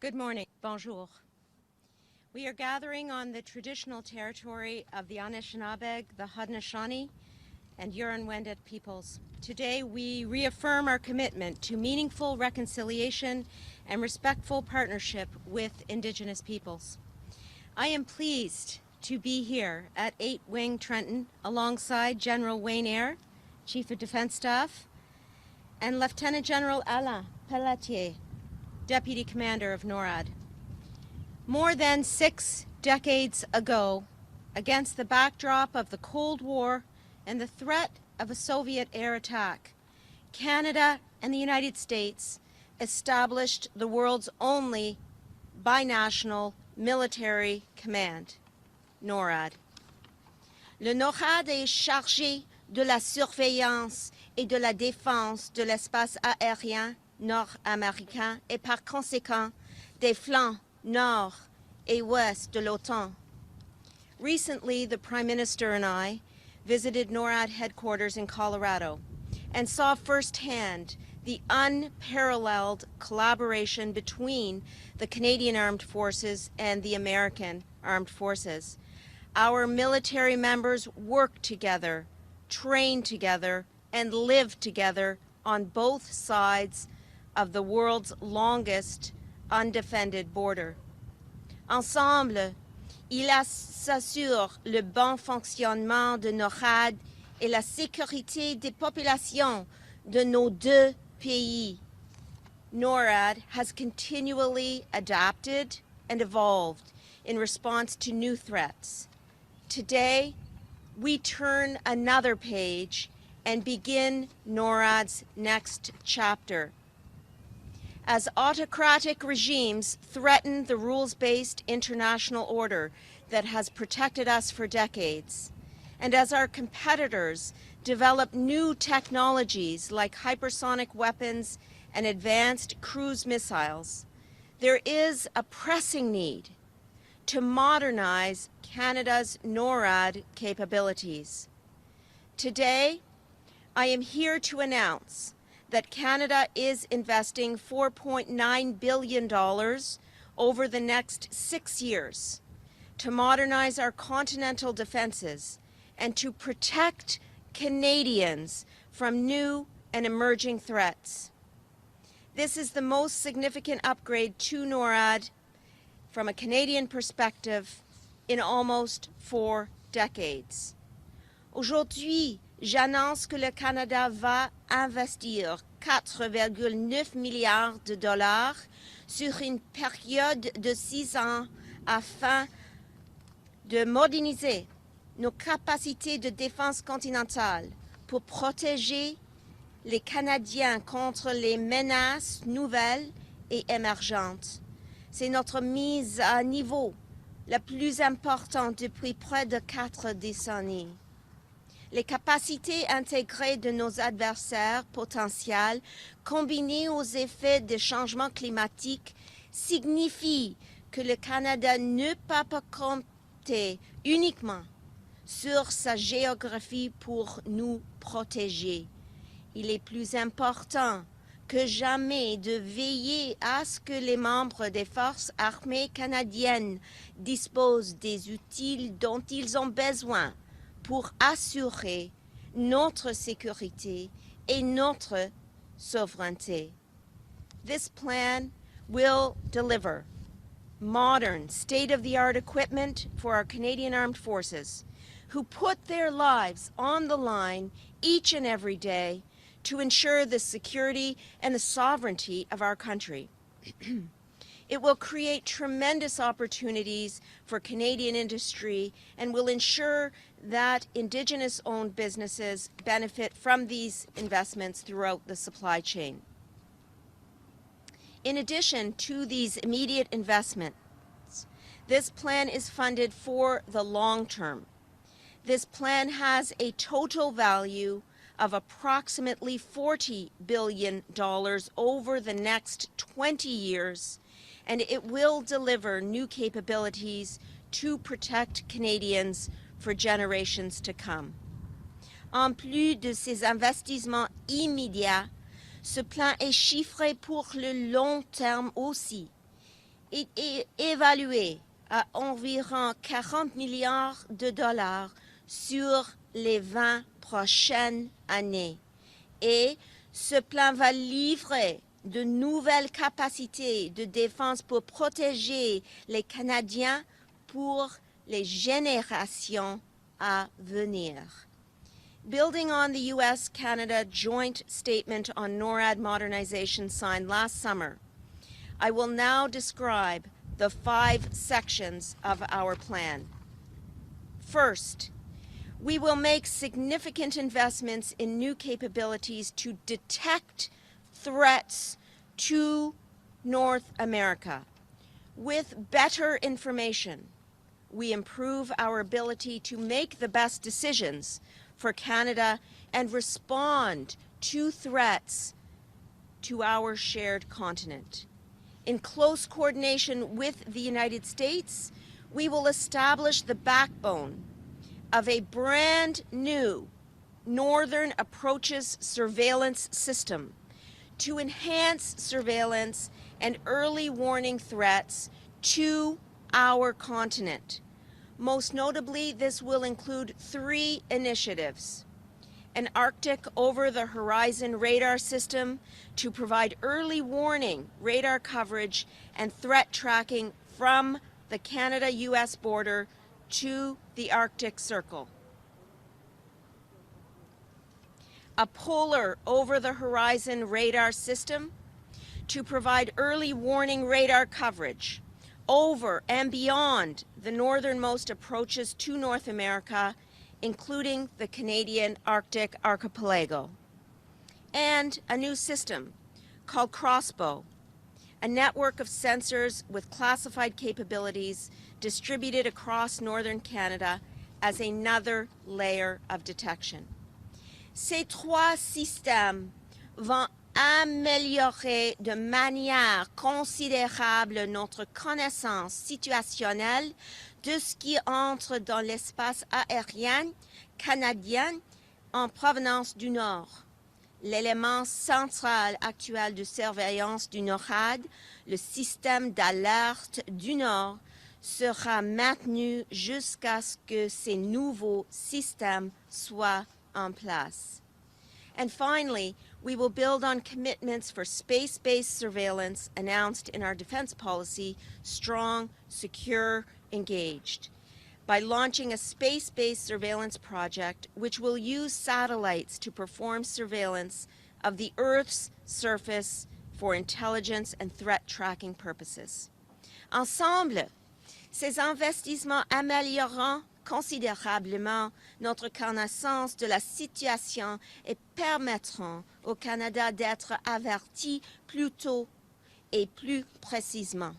Good morning. Bonjour. We are gathering on the traditional territory of the Anishinaabe, the Haudenosaunee, and Huron-Wendat peoples. Today, we reaffirm our commitment to meaningful reconciliation and respectful partnership with Indigenous peoples. I am pleased to be here at 8 Wing Trenton alongside General Wayne Eyre, Chief of Defense Staff, and Lieutenant-General Alain Pelletier, Deputy Commander of NORAD. More than 6 decades ago, against the backdrop of the Cold War and the threat of a Soviet air attack, Canada and the United States established the world's only binational military command, NORAD. Le NORAD est chargé de la surveillance et de la défense de l'espace aérien nord-américain et par conséquent des flancs nord et ouest de l'OTAN. Recently, the Prime Minister and I visited NORAD headquarters in Colorado and saw firsthand the unparalleled collaboration between the Canadian Armed Forces and the American Armed Forces. Our military members work together, train together, and live together on both sides of the world's longest undefended border. Ensemble, ils s'assurent le bon fonctionnement de NORAD et la sécurité des populations de nos deux pays. NORAD has continually adapted and evolved in response to new threats. Today, we turn another page and begin NORAD's next chapter. As autocratic regimes threaten the rules-based international order that has protected us for decades, and as our competitors develop new technologies like hypersonic weapons and advanced cruise missiles, there is a pressing need to modernize Canada's NORAD capabilities. Today, I am here to announce that Canada is investing $4.9 billion over the next 6 years to modernize our continental defenses and to protect Canadians from new and emerging threats. This is the most significant upgrade to NORAD from a Canadian perspective in almost 4 decades. Aujourd'hui, j'annonce que le Canada va investir 4,9 milliards de dollars sur une période de 6 ans afin de moderniser nos capacités de défense continentale pour protéger les Canadiens contre les menaces nouvelles et émergentes. C'est notre mise à niveau la plus importante depuis près de 4 décennies. Les capacités intégrées de nos adversaires potentiels, combinées aux effets des changements climatiques, signifient que le Canada ne peut pas compter uniquement sur sa géographie pour nous protéger. Il est plus important que jamais de veiller à ce que les membres des forces armées canadiennes disposent des outils dont ils ont besoin pour assurer notre sécurité et notre souveraineté. This plan will deliver modern, state-of-the-art equipment for our Canadian Armed Forces, who put their lives on the line each and every day to ensure the security and the sovereignty of our country. It will create tremendous opportunities for Canadian industry and will ensure that Indigenous-owned businesses benefit from these investments throughout the supply chain. In addition to these immediate investments, this plan is funded for the long term. This plan has a total value of approximately $40 billion over the next 20 years, and it will deliver new capabilities to protect Canadians for generations to come. En plus de ces investissements immédiats, ce plan est chiffré pour le long terme aussi. est évalué à environ 40 milliards de dollars sur les 20 prochaines années. Et ce plan va livrer de nouvelles capacités de défense pour protéger les Canadiens pour les générations à venir. Building on the U.S.-Canada joint statement on NORAD modernization signed last summer, I will now describe the 5 sections of our plan. First, we will make significant investments in new capabilities to detect threats to North America. With better information, we improve our ability to make the best decisions for Canada and respond to threats to our shared continent. In close coordination with the United States, we will establish the backbone of a brand new Northern Approaches surveillance system to enhance surveillance and early warning threats to our continent. Most notably, this will include 3 initiatives: an Arctic over-the-horizon radar system to provide early warning radar coverage and threat tracking from the Canada-US border to the Arctic Circle. A polar over-the-horizon radar system to provide early warning radar coverage over and beyond the northernmost approaches to North America, including the Canadian Arctic archipelago. And a new system called Crossbow, a network of sensors with classified capabilities distributed across northern Canada as another layer of detection. Ces 3 systèmes vont améliorer de manière considérable notre connaissance situationnelle de ce qui entre dans l'espace aérien canadien en provenance du Nord. L'élément central actuel de surveillance du NORAD, le système d'alerte du Nord, sera maintenu jusqu'à ce que ces nouveaux systèmes soient en place. And finally, we will build on commitments for space-based surveillance announced in our defense policy, Strong, Secure, Engaged, by launching a space-based surveillance project which will use satellites to perform surveillance of the Earth's surface for intelligence and threat tracking purposes. Ensemble, ces investissements amélioreront considérablement notre connaissance de la situation et permettront au Canada d'être averti plus tôt et plus précisément.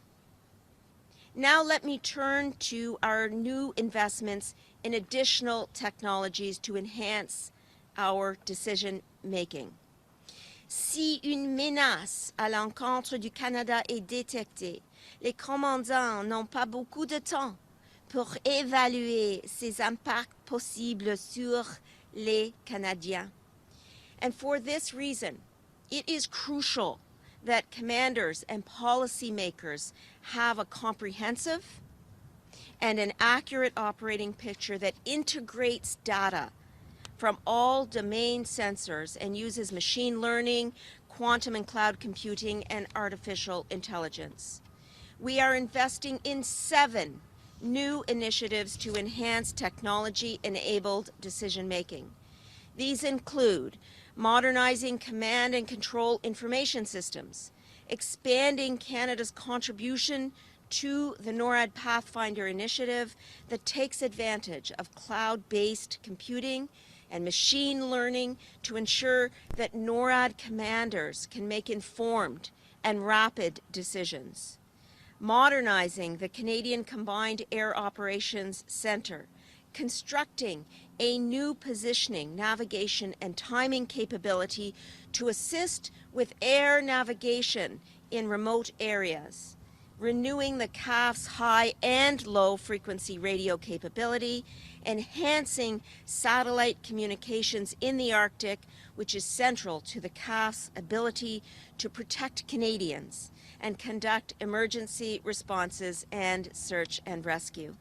Now let me turn to our new investments in additional technologies to enhance our decision making. Si une menace à l'encontre du Canada est détectée, les commandants n'ont pas beaucoup de temps pour évaluer ses impacts possibles sur les Canadiens. And for this reason, it is crucial that commanders and policymakers have a comprehensive and an accurate operating picture that integrates data from all domain sensors and uses machine learning, quantum and cloud computing, and artificial intelligence. We are investing in 7 new initiatives to enhance technology-enabled decision-making. These include modernizing command and control information systems, expanding Canada's contribution to the NORAD Pathfinder initiative that takes advantage of cloud-based computing and machine learning to ensure that NORAD commanders can make informed and rapid decisions. Modernizing the Canadian Combined Air Operations Centre, constructing a new positioning, navigation, and timing capability to assist with air navigation in remote areas, renewing the CAF's high and low frequency radio capability, enhancing satellite communications in the Arctic, which is central to the CAF's ability to protect Canadians and conduct emergency responses and search and rescue,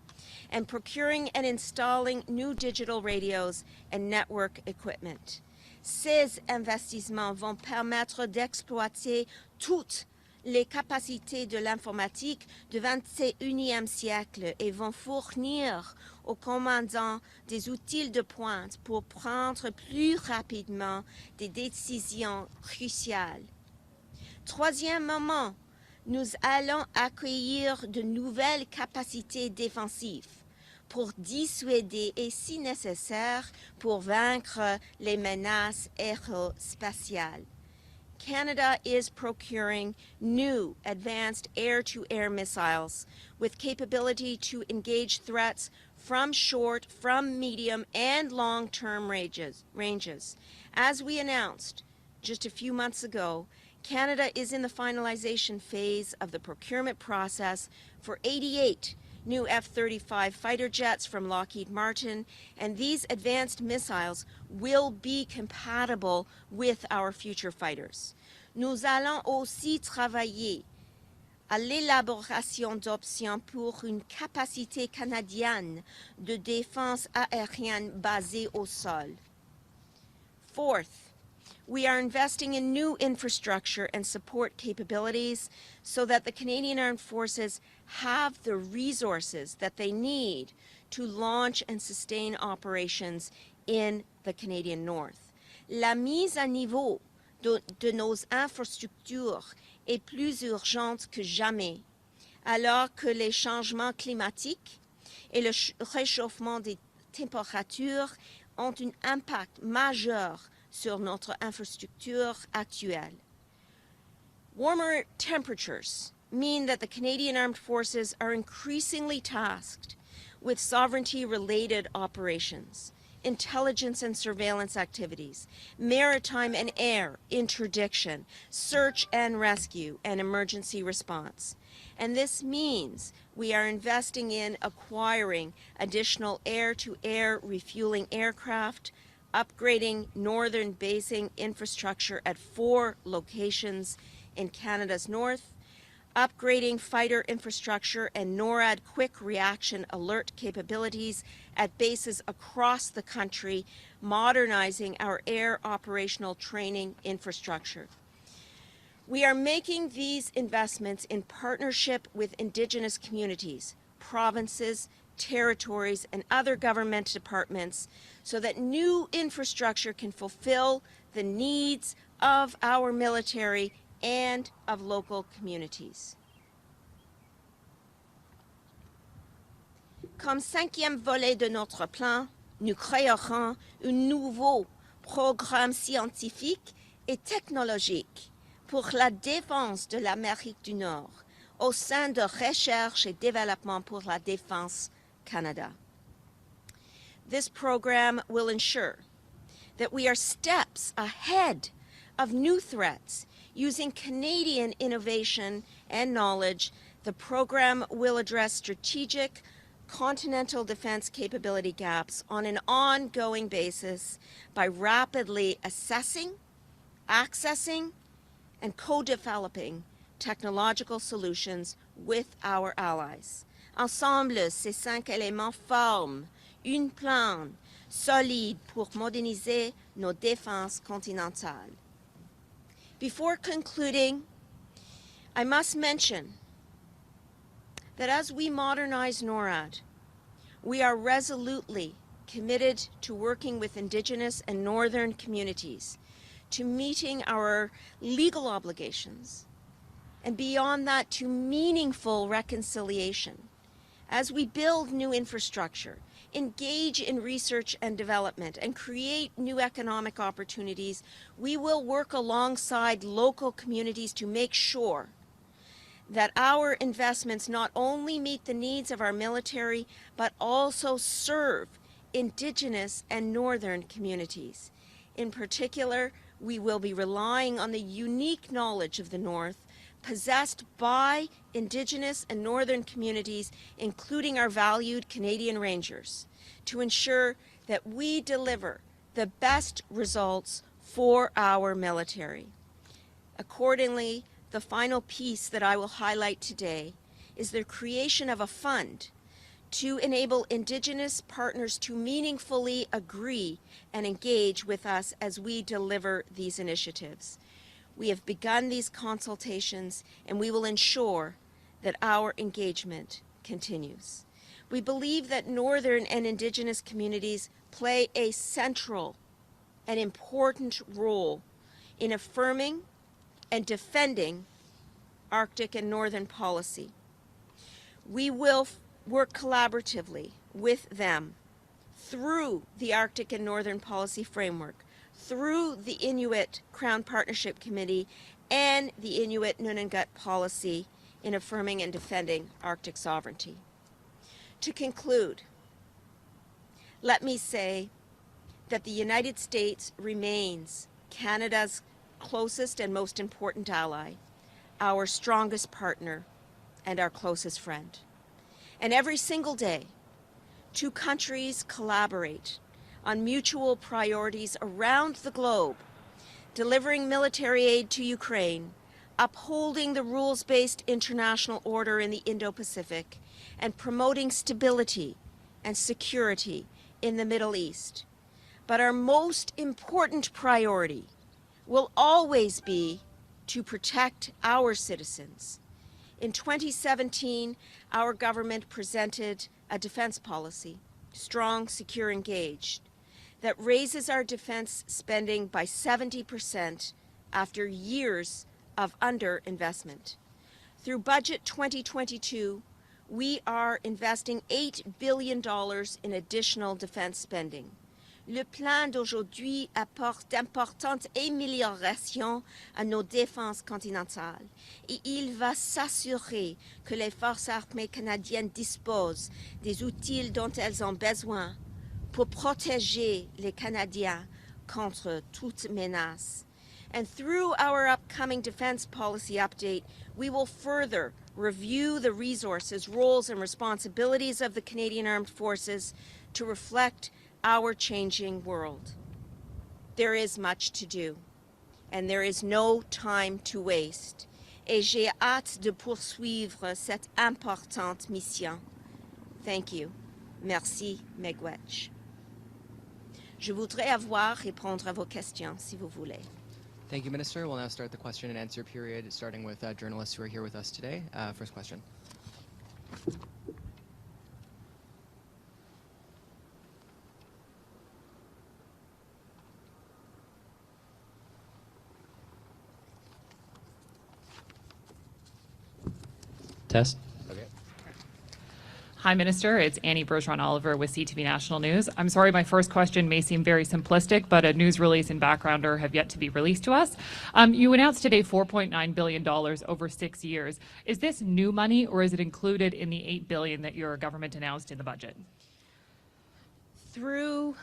and procuring and installing new digital radios and network equipment. Ces investissements vont permettre d'exploiter toutes les capacités de l'informatique du XXIe siècle et vont fournir aux commandants des outils de pointe pour prendre plus rapidement des décisions cruciales. Troisièmement, nous allons accueillir de nouvelles capacités défensives pour dissuader et, si nécessaire, pour vaincre les menaces aérospatiales. Canada is procuring new advanced air-to-air missiles with capability to engage threats from short, from medium, and long-term ranges. As we announced just a few months ago, Canada is in the finalization phase of the procurement process for 88 new F-35 fighter jets from Lockheed Martin, and these advanced missiles will be compatible with our future fighters. Nous allons aussi travailler à l'élaboration d'options pour une capacité canadienne de défense aérienne basée au sol. Fourth, we are investing in new infrastructure and support capabilities so that the Canadian Armed Forces have the resources that they need to launch and sustain operations in the Canadian North. La mise à niveau de nos infrastructures est plus urgente que jamais, alors que les changements climatiques et le réchauffement des températures ont un impact majeur sur notre infrastructure actuelle. Warmer temperatures mean that the Canadian Armed Forces are increasingly tasked with sovereignty-related operations, intelligence and surveillance activities, maritime and air interdiction, search and rescue, and emergency response. And this means we are investing in acquiring additional air-to-air refueling aircraft, upgrading northern basing infrastructure at 4 locations in Canada's north, upgrading fighter infrastructure and NORAD quick reaction alert capabilities at bases across the country, modernizing our air operational training infrastructure. We are making these investments in partnership with Indigenous communities, provinces, territories, and other government departments so that new infrastructure can fulfill the needs of our military and of local communities. Comme 5e volet de notre plan, nous créerons un nouveau programme scientifique et technologique pour la défense de l'Amérique du Nord au sein de Recherche et Développement pour la Défense Canada. This program will ensure that we are steps ahead of new threats. Using Canadian innovation and knowledge, the program will address strategic continental defense capability gaps on an ongoing basis by rapidly assessing, accessing, and co-developing technological solutions with our allies. Ensemble, ces 5 éléments forment un plan solide pour moderniser nos défenses continentales. Before concluding, I must mention that as we modernize NORAD, we are resolutely committed to working with Indigenous and Northern communities, to meeting our legal obligations, and beyond that, to meaningful reconciliation. As we build new infrastructure, engage in research and development, and create new economic opportunities, we will work alongside local communities to make sure that our investments not only meet the needs of our military, but also serve Indigenous and Northern communities. In particular, we will be relying on the unique knowledge of the North, possessed by Indigenous and Northern communities, including our valued Canadian Rangers, to ensure that we deliver the best results for our military. Accordingly, the final piece that I will highlight today is the creation of a fund to enable Indigenous partners to meaningfully agree and engage with us as we deliver these initiatives. We have begun these consultations, and we will ensure that our engagement continues. We believe that Northern and Indigenous communities play a central and important role in affirming and defending Arctic and Northern policy. We will work collaboratively with them through the Arctic and Northern Policy Framework, through the Inuit Crown Partnership Committee, and the Inuit Nunangut policy in affirming and defending Arctic sovereignty. To conclude, let me say that the United States remains Canada's closest and most important ally, our strongest partner, and our closest friend. And every single day, two countries collaborate on mutual priorities around the globe, delivering military aid to Ukraine, upholding the rules-based international order in the Indo-Pacific, and promoting stability and security in the Middle East. But our most important priority will always be to protect our citizens. In 2017, our government presented a defense policy, strong, secure, engaged, that raises our defense spending by 70% after years of underinvestment. Through Budget 2022, we are investing $8 billion in additional defense spending. Le plan d'aujourd'hui apporte d'importantes améliorations à nos défenses continentales et il va s'assurer que les forces armées canadiennes disposent des outils dont elles ont besoin pour protéger les Canadiens contre toute menace. And through our upcoming defense policy update, we will further review the resources, roles, and responsibilities of the Canadian Armed Forces to reflect our changing world. There is much to do, and there is no time to waste. Et j'ai hâte de poursuivre cette importante mission. Thank you. Merci, Miigwech. Je voudrais répondre à vos questions, si vous voulez. Thank you, Minister. We'll now start the question and answer period, starting with journalists who are here with us today. First question. Test. Okay. Hi, Minister. It's Annie Bergeron-Oliver with CTV National News. I'm sorry my first question may seem very simplistic, but a news release and backgrounder have yet to be released to us. You announced today $4.9 billion over 6 years. Is this new money, or is it included in the $8 billion that your government announced in the budget? Through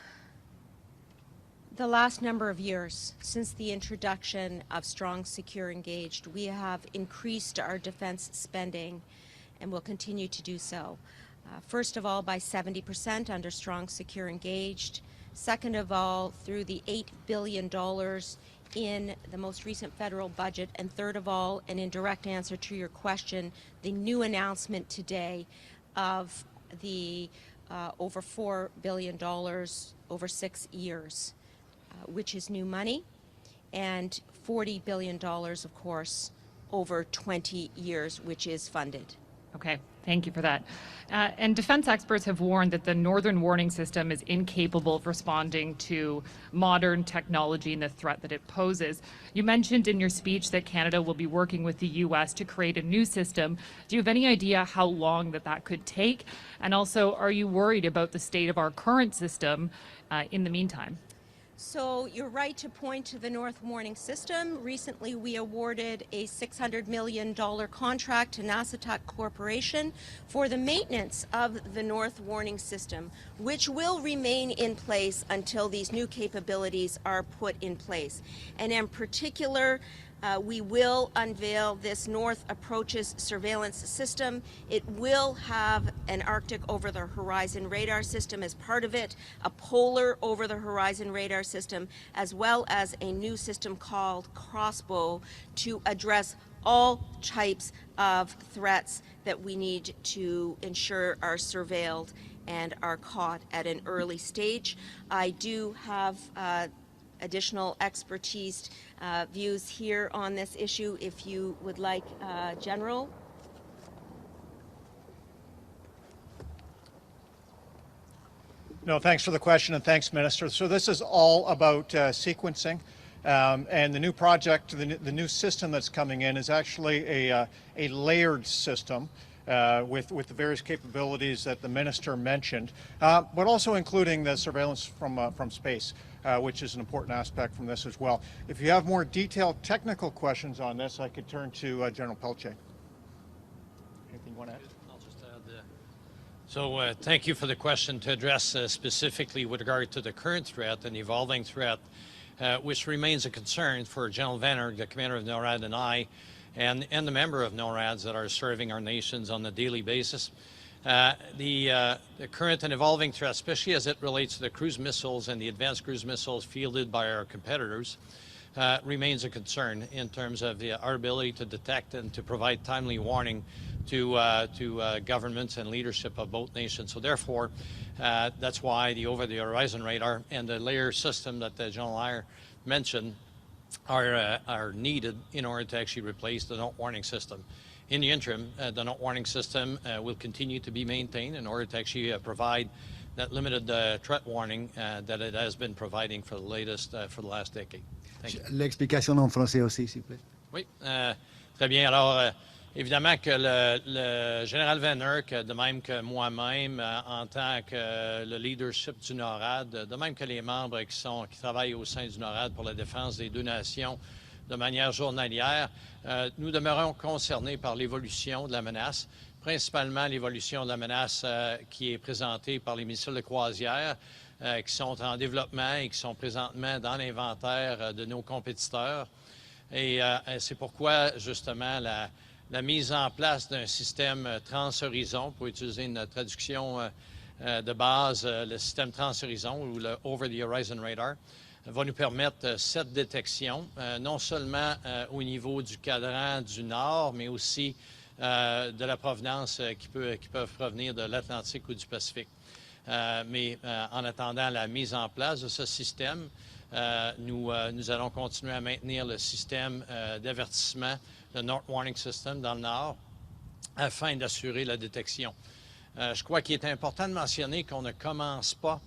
the last number of years, since the introduction of Strong, Secure, Engaged, we have increased our defense spending and will continue to do so. First of all, by 70% under Strong, Secure, Engaged. Second of all, through the $8 billion in the most recent federal budget. And third of all, and in direct answer to your question, the new announcement today of the over $4 billion over 6 years, which is new money, and $40 billion, of course, over 20 years, which is funded. Okay, thank you for that. And defense experts have warned that the Northern Warning System is incapable of responding to modern technology and the threat that it poses. You mentioned in your speech that Canada will be working with the U.S. to create a new system. Do you have any idea how long that could take? And also, are you worried about the state of our current system in the meantime? So you're right to point to the North Warning System. Recently, we awarded a $600 million contract to Nasittuq Corporation for the maintenance of the North Warning System, which will remain in place until these new capabilities are put in place. And in particular, We will unveil this North Approaches surveillance system. It will have an Arctic over-the-horizon radar system as part of it, a polar over-the-horizon radar system, as well as a new system called Crossbow to address all types of threats that we need to ensure are surveilled and are caught at an early stage. I do have additional expertise views here on this issue if you would like. General? No, thanks for the question, and thanks, Minister. So this is all about sequencing, and the new project, the new system that's coming in is actually a layered system with the various capabilities that the Minister mentioned, but also including the surveillance from space, which is an important aspect from this as well. If you have more detailed technical questions on this, I could turn to General Pelletier. Anything you want to add? I'll just add. So thank you for the question to address specifically with regard to the current threat and evolving threat, which remains a concern for General Wayne Eyre, the commander of NORAD, and I, and the member of NORADs that are serving our nations on a daily basis. The current and evolving threat, especially as it relates to the cruise missiles and the advanced cruise missiles fielded by our competitors, remains a concern in terms of our ability to detect and to provide timely warning to governments and leadership of both nations. So therefore, that's why the over-the-horizon radar and the layer system that General Eyre mentioned are needed in order to actually replace the note warning system. In the interim, the note warning system will continue to be maintained in order to actually provide that limited threat warning that it has been providing for the last decade. Thank you. L'explication en français aussi, s'il vous plaît. Oui, très bien. Alors, évidemment que le général Wayne Eyre, de même que moi-même, en tant que le leadership du NORAD, de même que les membres qui travaillent au sein du NORAD pour la défense des deux nations de manière journalière, nous demeurons concernés par l'évolution de la menace, principalement l'évolution de la menace qui est présentée par les missiles de croisière, qui sont en développement et qui sont présentement dans l'inventaire de nos compétiteurs. Et c'est pourquoi, justement, la mise en place d'un système trans-horizon, pour utiliser une traduction de base, le système trans-horizon ou le Over-the-Horizon Radar, va nous permettre cette détection, non seulement au niveau du cadran du Nord, mais aussi de la provenance qui peuvent provenir de l'Atlantique ou du Pacifique. Mais en attendant la mise en place de ce système, nous allons continuer à maintenir le système d'avertissement, le North Warning System dans le Nord, afin d'assurer la détection. Je crois qu'il est important de mentionner qu'on ne commence pas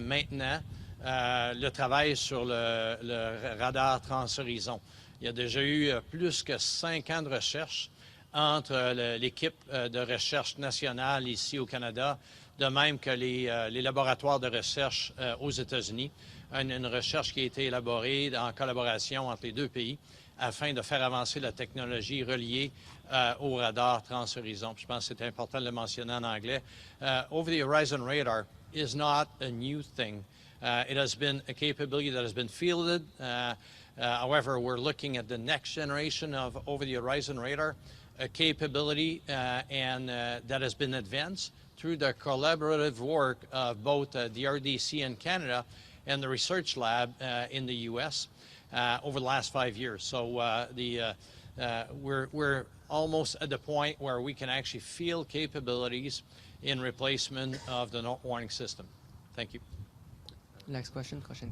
maintenant le travail sur le radar trans-horizon. Il y a déjà eu plus que 5 ans de recherche entre l'équipe de recherche nationale ici au Canada, de même que les laboratoires de recherche aux États-Unis. Une recherche qui a été élaborée en collaboration entre les deux pays afin de faire avancer la technologie reliée au radar trans-horizon. Je pense que c'est important de le mentionner en anglais. Over-the-horizon radar is not a new thing. It has been a capability that has been fielded. However, we're looking at the next generation of over-the-horizon radar, a capability and that has been advanced through the collaborative work of both the RDC in Canada and the research lab in the U.S. Over the last 5 years. So we're almost at the point where we can actually field capabilities in replacement of the note warning system. Thank you. Next question, question.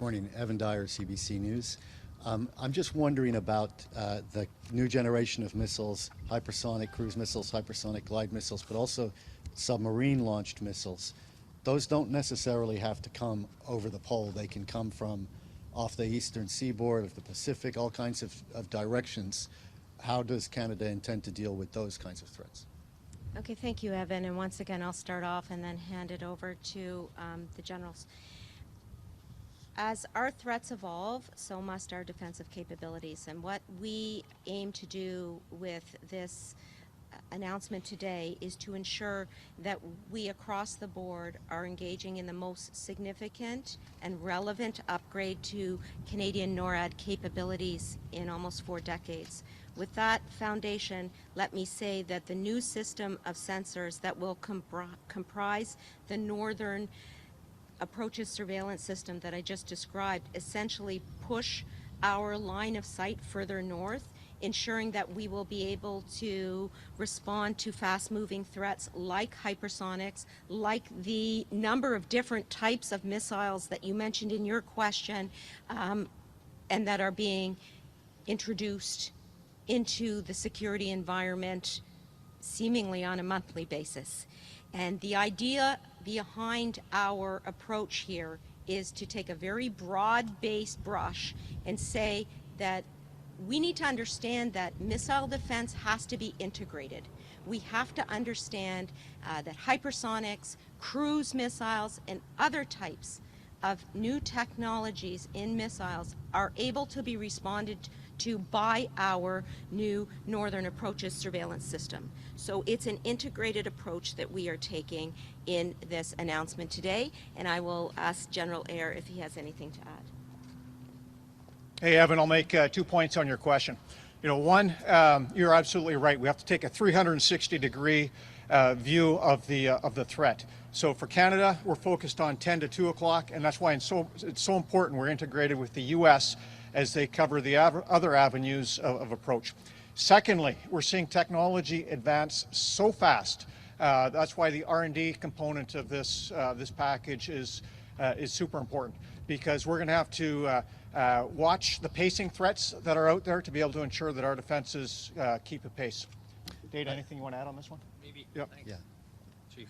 Morning, Evan Dyer, CBC News. I'm just wondering about the new generation of missiles, hypersonic cruise missiles, hypersonic glide missiles, but also submarine-launched missiles. Those don't necessarily have to come over the pole. They can come from off the eastern seaboard of the Pacific, all kinds of directions. How does Canada intend to deal with those kinds of threats? Okay, thank you, Evan. And once again, I'll start off and then hand it over to the generals. As our threats evolve, so must our defensive capabilities. And what we aim to do with this announcement today is to ensure that we across the board are engaging in the most significant and relevant upgrade to Canadian NORAD capabilities in almost 4 decades. With that foundation, let me say that the new system of sensors that will comprise the Northern Approaches Surveillance System that I just described essentially push our line of sight further north, ensuring that we will be able to respond to fast-moving threats like hypersonics, like the number of different types of missiles that you mentioned in your question, and that are being introduced into the security environment seemingly on a monthly basis. And the idea behind our approach here is to take a very broad-based brush and say that we need to understand that missile defense has to be integrated. We have to understand that hypersonics, cruise missiles, and other types of new technologies in missiles are able to be responded to by our new Northern Approaches Surveillance System. So it's an integrated approach that we are taking in this announcement today, and I will ask General Eyre if he has anything to add. Hey, Evan, I'll make 2 points on your question. One, you're absolutely right. We have to take a 360-degree view of the threat. So for Canada, we're focused on 10 to 2 o'clock, and that's why it's so important we're integrated with the U.S. as they cover the other avenues of approach. Secondly, we're seeing technology advance so fast. That's why the R&D component of this package is super important, because we're going to have to watch the pacing threats that are out there to be able to ensure that our defenses keep a pace. Data, anything you want to add on this one? Maybe. Yep. Thanks. Yeah. Chief.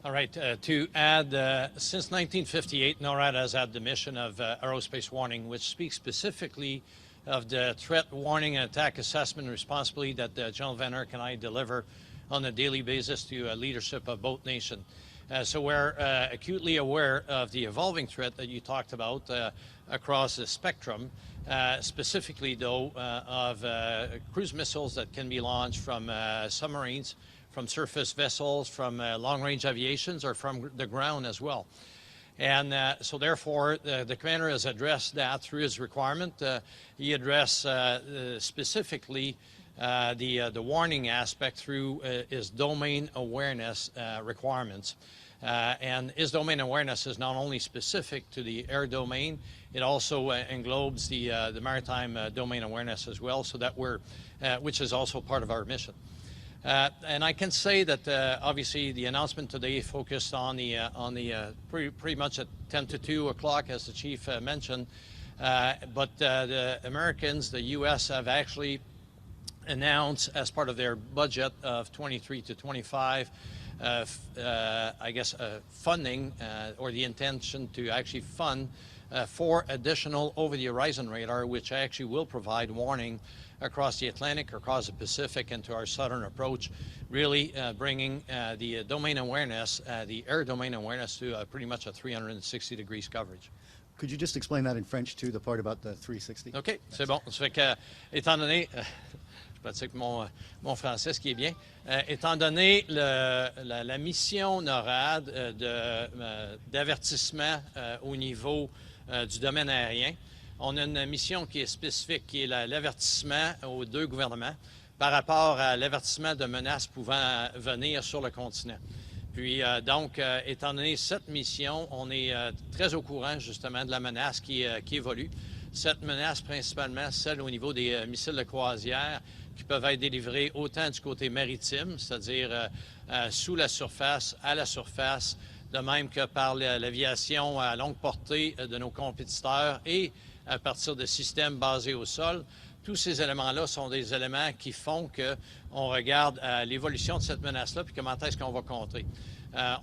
All right. To add, since 1958, NORAD has had the mission of aerospace warning, which speaks specifically of the threat warning and attack assessment responsibility that General Wayne Eyre and I deliver on a daily basis to leadership of both nations. So we're acutely aware of the evolving threat that you talked about across the spectrum, specifically, though, of cruise missiles that can be launched from submarines, from surface vessels, from long-range aviations, or from the ground as well. And so therefore, the commander has addressed that through his requirement. He addressed specifically the warning aspect through his domain awareness requirements. And his domain awareness is not only specific to the air domain, it also englobes the maritime domain awareness as well, so that which is also part of our mission. And I can say that obviously the announcement today focused on the pretty much at 10 to 2 o'clock, as the chief mentioned. But the Americans, the U.S., have actually announced as part of their budget of 23 to 25, I guess, funding or the intention to actually fund 4 additional over-the-horizon radar, which actually will provide warning across the Atlantic, across the Pacific, and to our southern approach, really bringing the domain awareness, the air domain awareness, to pretty much a 360 degrees coverage. Could you just explain that in French too, the part about the 360? OK, c'est bon. Ça fait que, étant donné, je pratique mon français, ce qui est bien, étant donné la mission NORAD d'avertissement au niveau du domaine aérien, on a une mission qui est spécifique, qui est l'avertissement aux 2 gouvernements par rapport à l'avertissement de menaces pouvant venir sur le continent. Puis donc, étant donné cette mission, on est très au courant justement de la menace qui évolue. Cette menace, principalement celle au niveau des missiles de croisière qui peuvent être délivrés autant du côté maritime, c'est-à-dire sous la surface, à la surface, de même que par l'aviation à longue portée de nos compétiteurs et à partir de systèmes basés au sol. Tous ces éléments-là sont des éléments qui font qu'on regarde l'évolution de cette menace-là puis comment est-ce qu'on va contrer.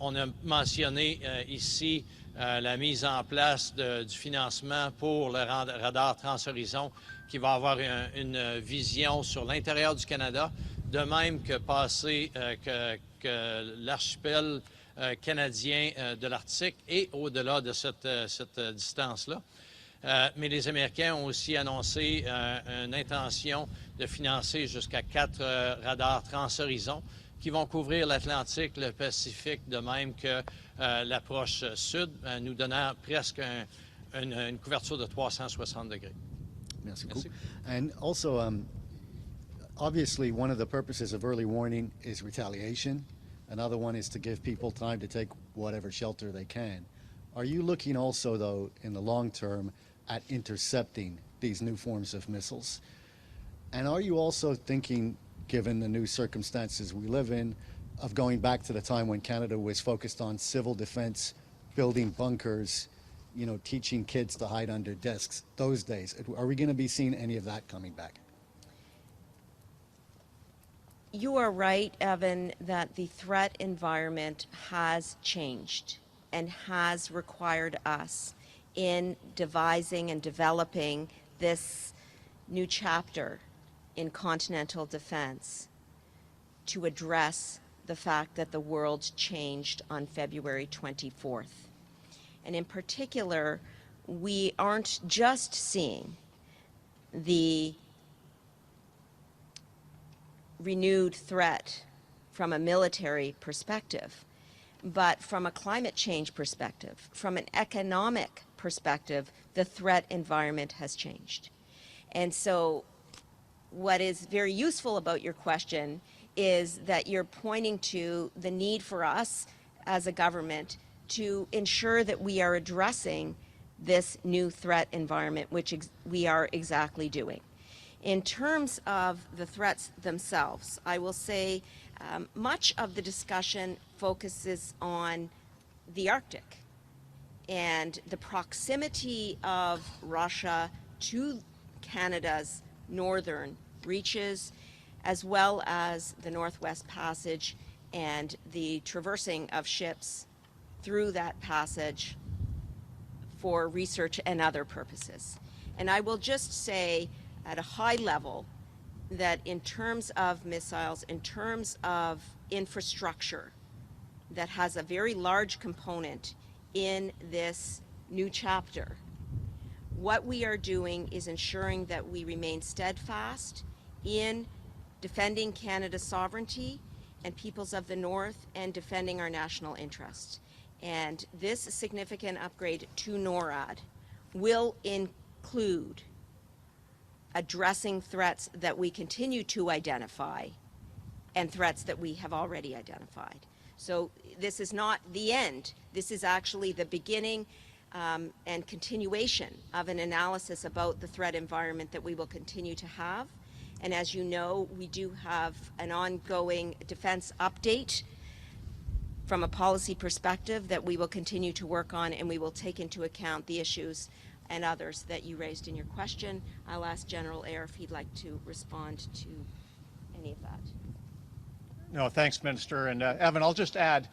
On a mentionné ici la mise en place du financement pour le radar transhorizon qui va avoir une vision sur l'intérieur du Canada, de même que passer que l'archipel canadien de l'Arctique et au-delà de cette distance-là. Mais les Américains ont aussi annoncé une intention de financer jusqu'à 4 radars trans-horizon qui vont couvrir l'Atlantique, le Pacifique, de même que l'approche sud, nous donnant presque une couverture de 360 degrés. Merci beaucoup. And also, obviously, one of the purposes of early warning is retaliation. Another one is to give people time to take whatever shelter they can. Are you looking also, though, in the long term, at intercepting these new forms of missiles? And are you also thinking, given the new circumstances we live in, of going back to the time when Canada was focused on civil defense, building bunkers, you know, teaching kids to hide under desks, those days? Are we going to be seeing any of that coming back? You are right, Evan, that the threat environment has changed and has required us in devising and developing this new chapter in continental defense to address the fact that the world changed on February 24th. And in particular, we aren't just seeing the renewed threat from a military perspective, but from a climate change perspective, from an economic perspective, the threat environment has changed. And so what is very useful about your question is that you're pointing to the need for us as a government to ensure that we are addressing this new threat environment, which we are exactly doing. In terms of the threats themselves, I will say much of the discussion focuses on the Arctic and the proximity of Russia to Canada's northern reaches, as well as the Northwest Passage and the traversing of ships through that passage for research and other purposes. And I will just say at a high level that in terms of missiles, in terms of infrastructure that has a very large component in this new chapter, what we are doing is ensuring that we remain steadfast in defending Canada's sovereignty and peoples of the North and defending our national interests. And this significant upgrade to NORAD will include addressing threats that we continue to identify and threats that we have already identified. So this is not the end. This is actually the beginning and continuation of an analysis about the threat environment that we will continue to have. And as you know, we do have an ongoing defense update from a policy perspective that we will continue to work on, and we will take into account the issues and others that you raised in your question. I'll ask General Eyre if he'd like to respond to any of that. No, thanks, Minister. And Evan, I'll just add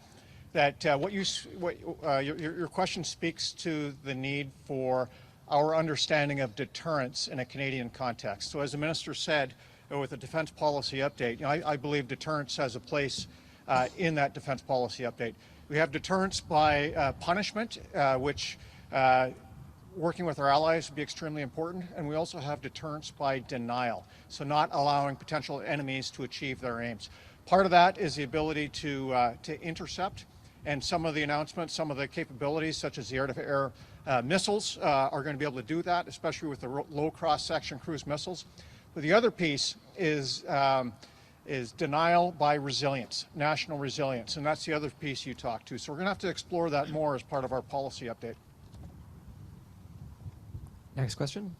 that your question speaks to the need for our understanding of deterrence in a Canadian context. So as the Minister said, with the defense policy update, I believe deterrence has a place in that defense policy update. We have deterrence by punishment, which working with our allies would be extremely important, and we also have deterrence by denial, so not allowing potential enemies to achieve their aims. Part of that is the ability to intercept, and some of the announcements, some of the capabilities, such as the air-to-air missiles, are going to be able to do that, especially with the low cross-section cruise missiles. But the other piece is denial by resilience, national resilience, and that's the other piece you talked to. So we're going to have to explore that more as part of our policy update. Next question.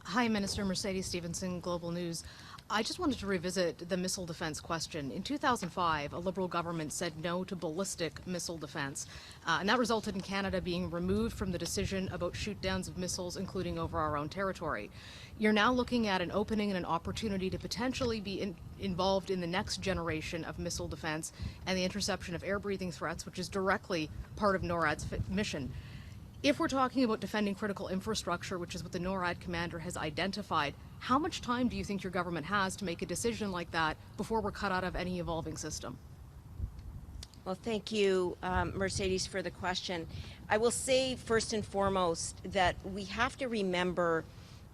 Hi, Minister. Mercedes Stevenson, Global News. I just wanted to revisit the missile defense question. In 2005, a Liberal government said no to ballistic missile defense, and that resulted in Canada being removed from the decision about shoot-downs of missiles, including over our own territory. You're now looking at an opening and an opportunity to potentially be involved in the next generation of missile defense and the interception of air-breathing threats, which is directly part of NORAD's mission. If we're talking about defending critical infrastructure, which is what the NORAD commander has identified, how much time do you think your government has to make a decision like that before we're cut out of any evolving system? Well, thank you, Mercedes, for the question. I will say first and foremost that we have to remember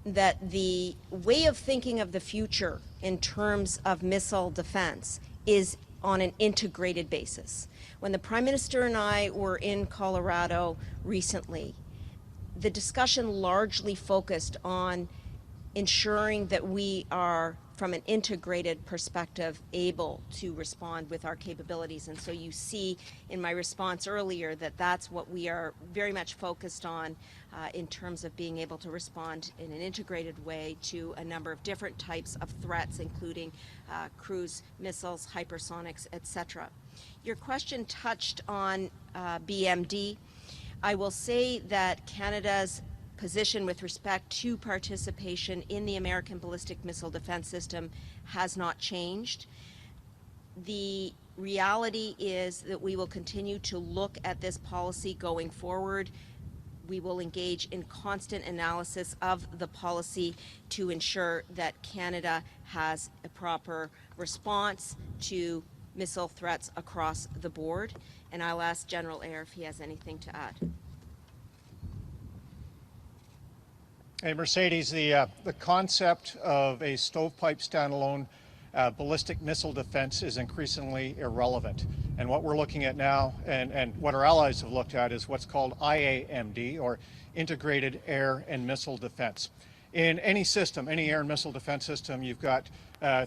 that the way of thinking of the future in terms of missile defense is on an integrated basis. When the Prime Minister and I were in Colorado recently, the discussion largely focused on ensuring that we are, from an integrated perspective, able to respond with our capabilities. And so you see in my response earlier that that's what we are very much focused on in terms of being able to respond in an integrated way to a number of different types of threats, including cruise missiles, hypersonics, etc. Your question touched on BMD. I will say that Canada's position with respect to participation in the American ballistic missile defense system has not changed. The reality is that we will continue to look at this policy going forward. We will engage in constant analysis of the policy to ensure that Canada has a proper response to missile threats across the board. And I'll ask General Eyre if he has anything to add. Hey, Mercedes, the concept of a stovepipe standalone ballistic missile defense is increasingly irrelevant. And what we're looking at now, and what our allies have looked at, is what's called IAMD, or Integrated Air and Missile Defense. In any system, any air and missile defense system, you've got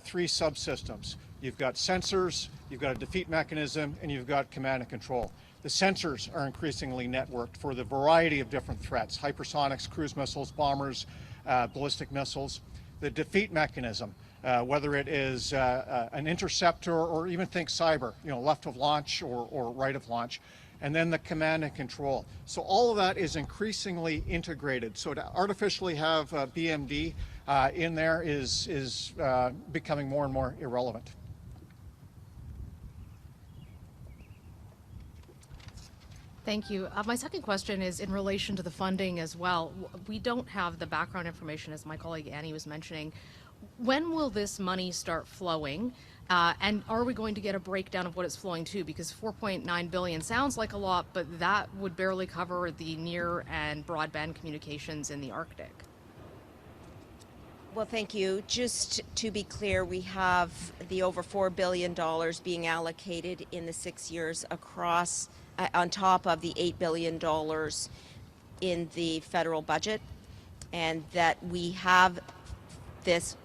three subsystems. You've got sensors, you've got a defeat mechanism, and you've got command and control. The sensors are increasingly networked for the variety of different threats: hypersonics, cruise missiles, bombers, ballistic missiles. The defeat mechanism, whether it is an interceptor or even think cyber, left of launch or right of launch. And then the command and control. So all of that is increasingly integrated. So to artificially have BMD in there is becoming more and more irrelevant. Thank you. My second question is in relation to the funding as well. We don't have the background information, as my colleague Annie was mentioning. When will this money start flowing? And are we going to get a breakdown of what it's flowing to? Because $4.9 billion sounds like a lot, but that would barely cover the near and broadband communications in the Arctic. Well, thank you. Just to be clear, we have the over $4 billion being allocated in the 6 years across, on top of the $8 billion in the federal budget, and that we have this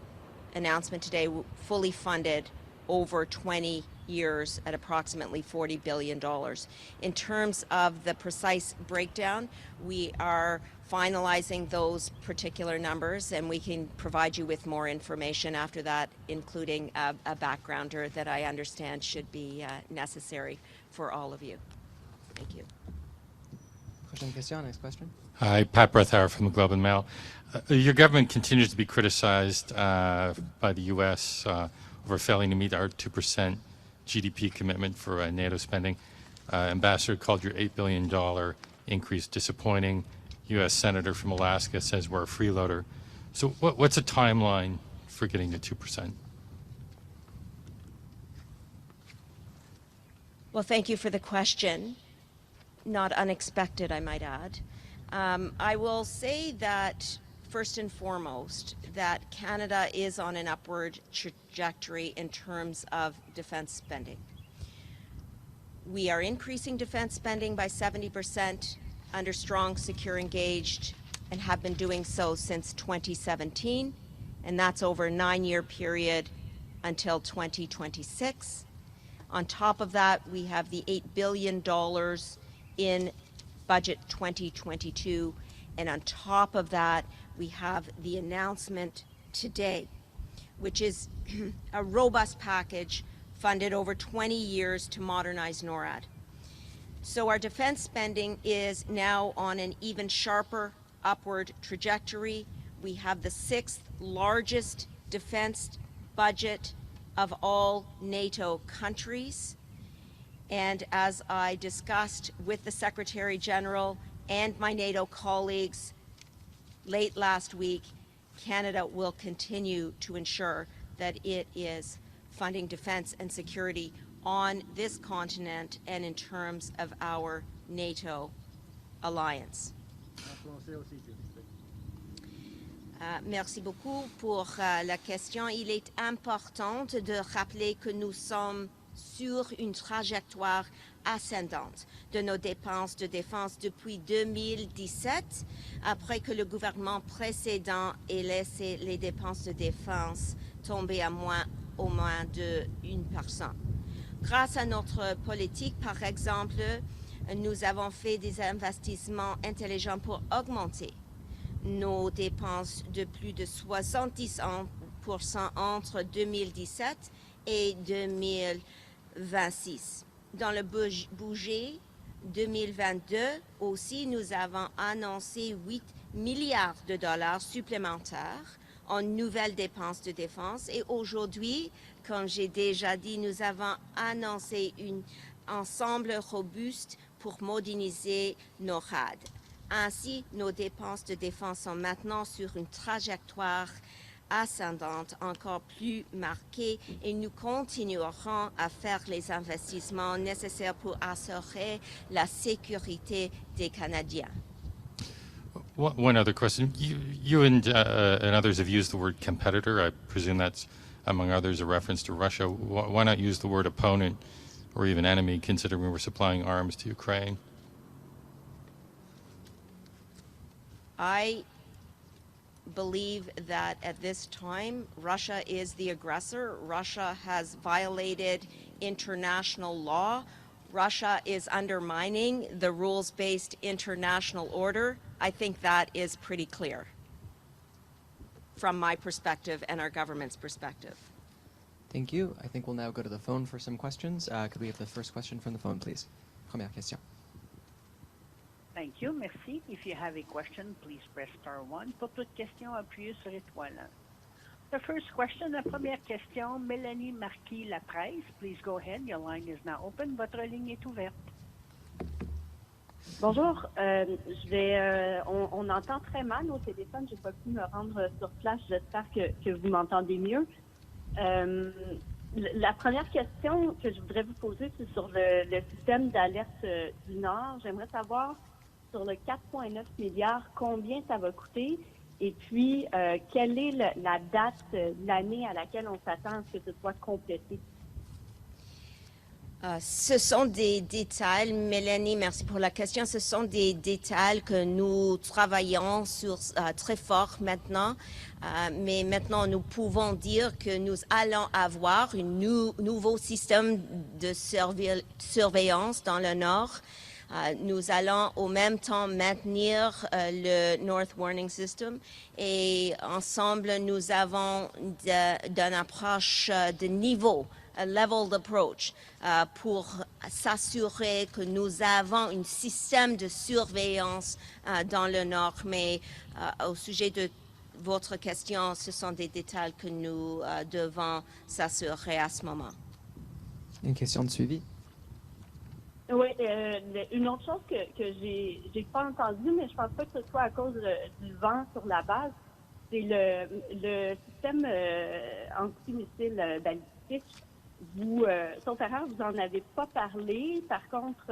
announcement today fully funded over 20 years at approximately $40 billion. In terms of the precise breakdown, we are finalizing those particular numbers, and we can provide you with more information after that, including a backgrounder that I understand should be necessary for all of you. Thank you. Question, next question. Hi, Pat Brethauer from the Globe and Mail. Your government continues to be criticized by the U.S. over failing to meet our 2% GDP commitment for NATO spending. Ambassador called your $8 billion increase disappointing. U.S. Senator from Alaska says we're a freeloader. So what's a timeline for getting to 2%? Well, thank you for the question. Not unexpected, I might add. I will say that, first and foremost, that Canada is on an upward trajectory in terms of defense spending. We are increasing defense spending by 70% under strong, secure, engaged, and have been doing so since 2017, and that's over a 9-year period until 2026. On top of that, we have the $8 billion in budget 2022, and on top of that, we have the announcement today, which is a robust package funded over 20 years to modernize NORAD. So our defense spending is now on an even sharper upward trajectory. We have the 6th largest defense budget of all NATO countries. And as I discussed with the Secretary General and my NATO colleagues late last week, Canada will continue to ensure that it is funding defense and security on this continent and in terms of our NATO alliance. Merci beaucoup pour la question. Il est important de rappeler que nous sommes sur une trajectoire ascendante de nos dépenses de défense depuis 2017, après que le gouvernement précédent ait laissé les dépenses de défense tomber à au moins de 1%. Grâce à notre politique, par exemple, nous avons fait des investissements intelligents pour augmenter nos dépenses de plus de 70% entre 2017 et 2026. Dans le budget 2022 aussi, nous avons annoncé 8 milliards de dollars supplémentaires en nouvelles dépenses de défense. Et aujourd'hui, comme j'ai déjà dit, nous avons annoncé un ensemble robuste pour moderniser NORAD. Ainsi, nos dépenses de défense sont maintenant sur une trajectoire ascendante encore plus marquée et nous continuerons à faire les investissements nécessaires pour assurer la sécurité des Canadiens. One other question. You and others have used the word competitor. I presume that's, among others, a reference to Russia. Why not use the word opponent or even enemy, considering we're supplying arms to Ukraine? I believe that at this time, Russia is the aggressor. Russia has violated international law. Russia is undermining the rules-based international order. I think that is pretty clear from my perspective and our government's perspective. Thank you. I think we'll now go to the phone for some questions. Could we have the first question from the phone, please? Première question. Thank you. Merci. If you have a question, please press star 1. Pour toute question, appuyez sur étoile 1. The first question, la première question, Mélanie Marquis, La Presse. Please go ahead. Your line is now open. Votre ligne est ouverte. Bonjour. On entend très mal au téléphone. Je n'ai pas pu me rendre sur place. J'espère que vous m'entendez mieux. La première question que je voudrais vous poser, c'est sur le système d'alerte du Nord. J'aimerais savoir, sur le 4,9 milliards, combien ça va coûter? Et puis, quelle est la date, l'année à laquelle on s'attend à ce que ce soit complété? Ce sont des détails, Mélanie, merci pour la question. Ce sont des détails que nous travaillons sur très fort maintenant. Mais maintenant, nous pouvons dire que nous allons avoir un nouveau système de surveillance dans le Nord. Nous allons au même temps maintenir le North Warning System et ensemble, nous avons une approche de niveau, a leveled approach, pour s'assurer que nous avons un système de surveillance dans le Nord. Mais au sujet de votre question, ce sont des détails que nous devons s'assurer à ce moment. Une question de suivi? Oui, une autre chose que j'ai pas entendue, mais je pense pas que ce soit à cause du vent sur la base, c'est le système antimissile balistique. Vous, sauf erreur, vous en avez pas parlé. Par contre,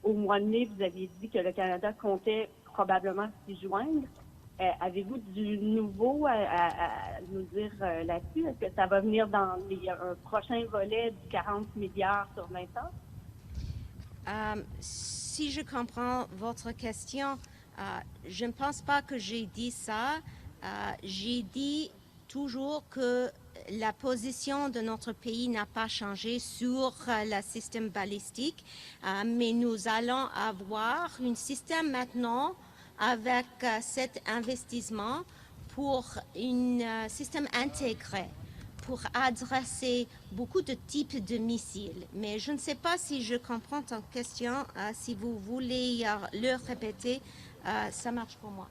au mois de mai, vous aviez dit que le Canada comptait probablement s'y joindre. Avez-vous du nouveau à nous dire là-dessus? Est-ce que ça va venir dans un prochain volet du 40 milliards sur 20 ans? Si je comprends votre question, je ne pense pas que j'ai dit ça. J'ai dit toujours que la position de notre pays n'a pas changé sur le système balistique, mais nous allons avoir un système maintenant avec cet investissement pour un système intégré pour adresser beaucoup de types de missiles. Mais je ne sais pas si je comprends ta question. Si vous voulez le répéter, ça marche pour moi.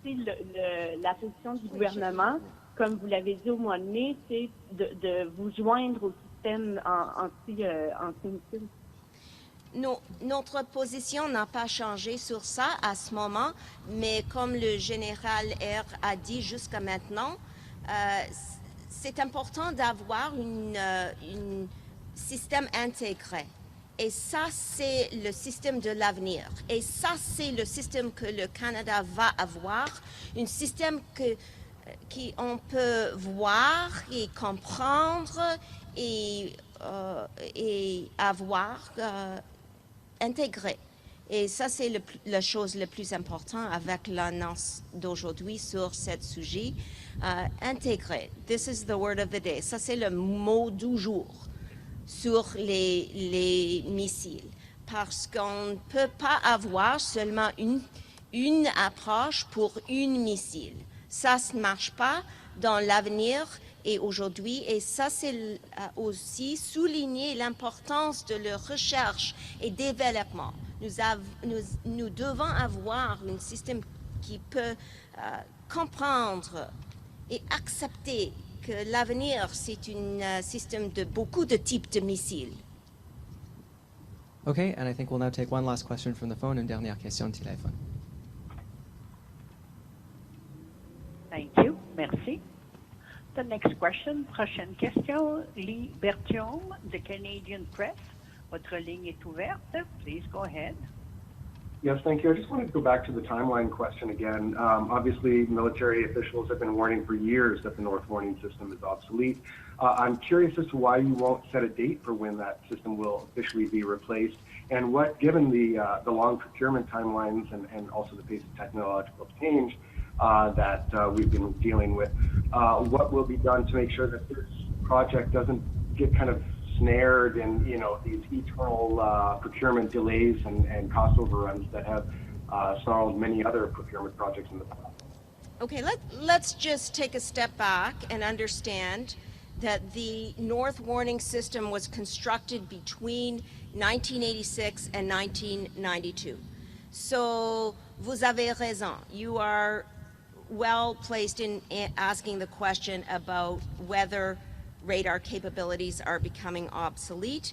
La position du gouvernement, comme vous l'avez dit au mois de mai, c'est de vous joindre au système anti-missile. Notre position n'a pas changé sur ça à ce moment, mais comme le général Eyre a dit jusqu'à maintenant, c'est important d'avoir un système intégré. Et ça, c'est le système de l'avenir. Et ça, c'est le système que le Canada va avoir. Un système qu'on peut voir et comprendre et avoir intégré. Et ça, c'est la chose la plus importante avec l'annonce d'aujourd'hui sur ce sujet. Intégré. This is the word of the day. Ça, c'est le mot du jour sur les missiles. Parce qu'on ne peut pas avoir seulement une approche pour un missile. Ça ne marche pas dans l'avenir et aujourd'hui. Et ça, c'est aussi souligner l'importance de la recherche et développement. Nous devons avoir un système qui peut comprendre et accepter que l'avenir, c'est un système de beaucoup de types de missiles. Okay, and I think we'll now take one last question from the phone. Une dernière question de téléphone. Thank you. Merci. The next question, prochaine question, Lee Bertium de Canadian Press. Votre ligne est ouverte. Please go ahead. Yes, thank you. I just wanted to go back to the timeline question again. Obviously, military officials have been warning for years that the North Warning System is obsolete. I'm curious as to why you won't set a date for when that system will officially be replaced, and what, given the long procurement timelines and also the pace of technological change that we've been dealing with, what will be done to make sure that this project doesn't get kind of snared in, you know, these eternal procurement delays and cost overruns that have snarled many other procurement projects in the past. Okay, let's just take a step back and understand that the North Warning System was constructed between 1986 and 1992. So, vous avez raison. You are well placed in asking the question about whether radar capabilities are becoming obsolete.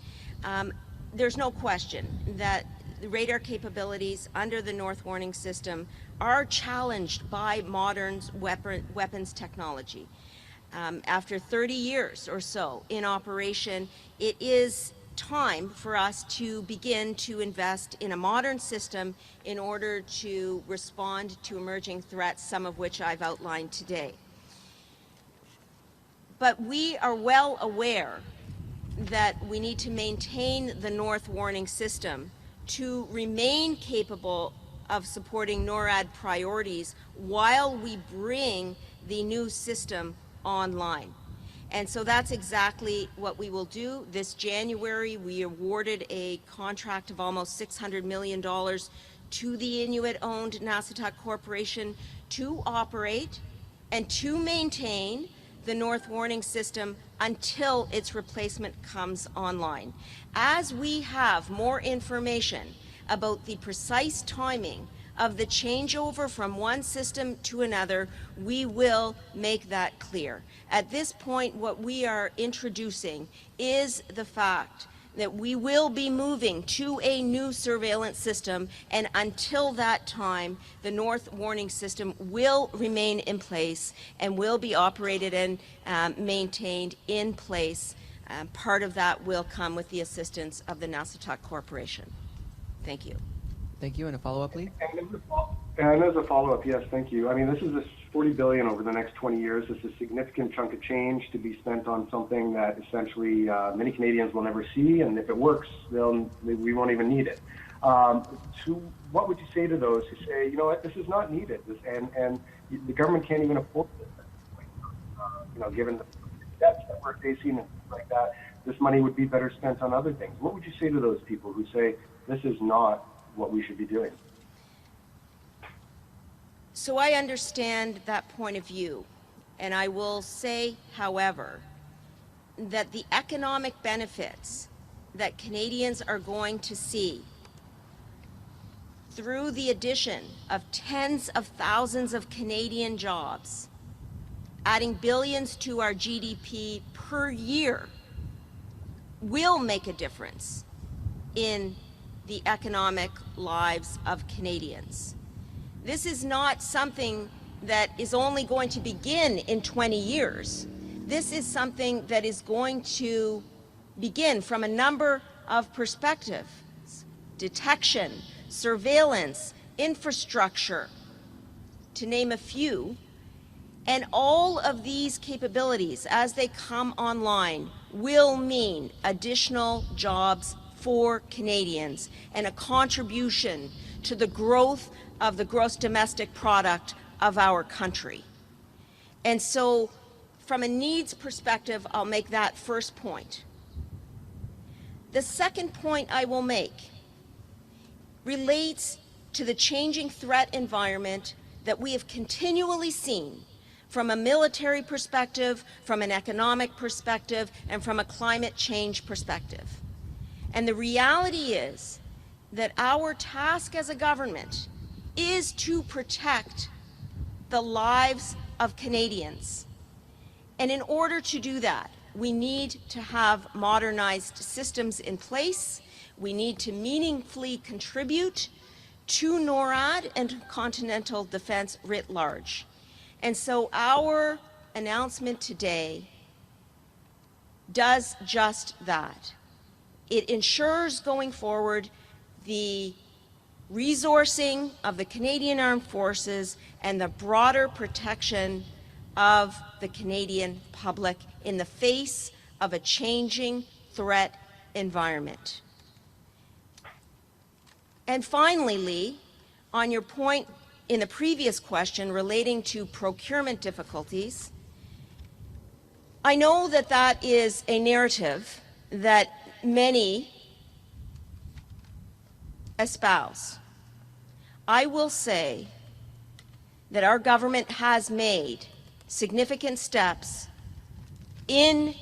There's no question that the radar capabilities under the North Warning System are challenged by modern weapons technology. After 30 years or so in operation, it is time for us to begin to invest in a modern system in order to respond to emerging threats, some of which I've outlined today. But we are well aware that we need to maintain the North Warning System to remain capable of supporting NORAD priorities while we bring the new system online. And so that's exactly what we will do. This January, we awarded a contract of almost $600 million to the Inuit-owned Nassautuck Corporation to operate and to maintain the North Warning System until its replacement comes online. As we have more information about the precise timing of the changeover from one system to another, we will make that clear. At this point, what we are introducing is the fact that we will be moving to a new surveillance system, and until that time, the North Warning System will remain in place and will be operated and maintained in place. Part of that will come with the assistance of the Nassautuck Corporation. Thank you. Thank you. And a follow-up, Lee? And as a follow-up, yes, thank you. I mean, this is $40 billion over the next 20 years. This is a significant chunk of change to be spent on something that essentially many Canadians will never see, and if it works, we won't even need it. What would you say to those who say, you know what, this is not needed, and the government can't even afford this at this point? You know, given the debts that we're facing and things like that, this money would be better spent on other things. What would you say to those people who say this is not what we should be doing? So I understand that point of view, and I will say, however, that the economic benefits that Canadians are going to see through the addition of tens of thousands of Canadian jobs, adding billions to our GDP per year, will make a difference in the economic lives of Canadians. This is not something that is only going to begin in 20 years. this is something that is going to begin from a number of perspectives: detection, surveillance, infrastructure, to name a few. And all of these capabilities, as they come online, will mean additional jobs for Canadians and a contribution to the growth of the gross domestic product of our country. And so, from a needs perspective, I'll make that first point. The second point I will make relates to the changing threat environment that we have continually seen from a military perspective, from an economic perspective, and from a climate change perspective. And the reality is that our task as a government is to protect the lives of Canadians. And in order to do that, we need to have modernized systems in place. We need to meaningfully contribute to NORAD and continental defense writ large. And so our announcement today does just that. It ensures going forward the resourcing of the Canadian Armed Forces and the broader protection of the Canadian public in the face of a changing threat environment. And finally, Lee, on your point in the previous question relating to procurement difficulties, I know that that is a narrative that many espouse. I will say that our government has made significant steps in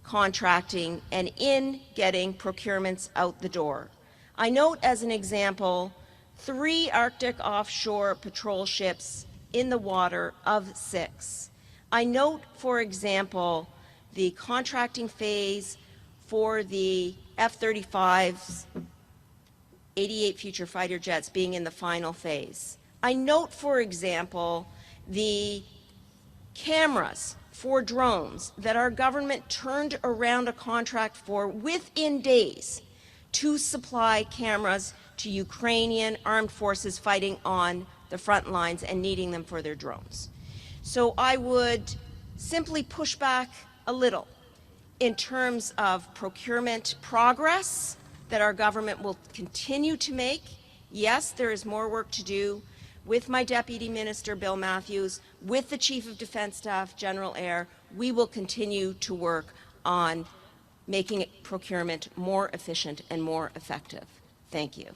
contracting and in getting procurements out the door. I note as an example 3 Arctic offshore patrol ships in the water of 6. I note, for example, the contracting phase for the F-35s, 88 future fighter jets being in the final phase. I note, for example, the cameras for drones that our government turned around a contract for within days to supply cameras to Ukrainian armed forces fighting on the front lines and needing them for their drones. So I would simply push back a little in terms of procurement progress that our government will continue to make. Yes, there is more work to do with my Deputy Minister, Bill Matthews, with the Chief of Defence Staff, General Eyre. We will continue to work on making procurement more efficient and more effective. Thank you.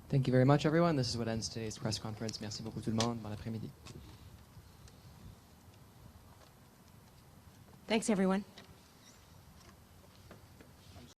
Thank you very much, everyone. This is what ends today's press conference. Merci beaucoup tout le monde. Bon après-midi. Thanks, everyone.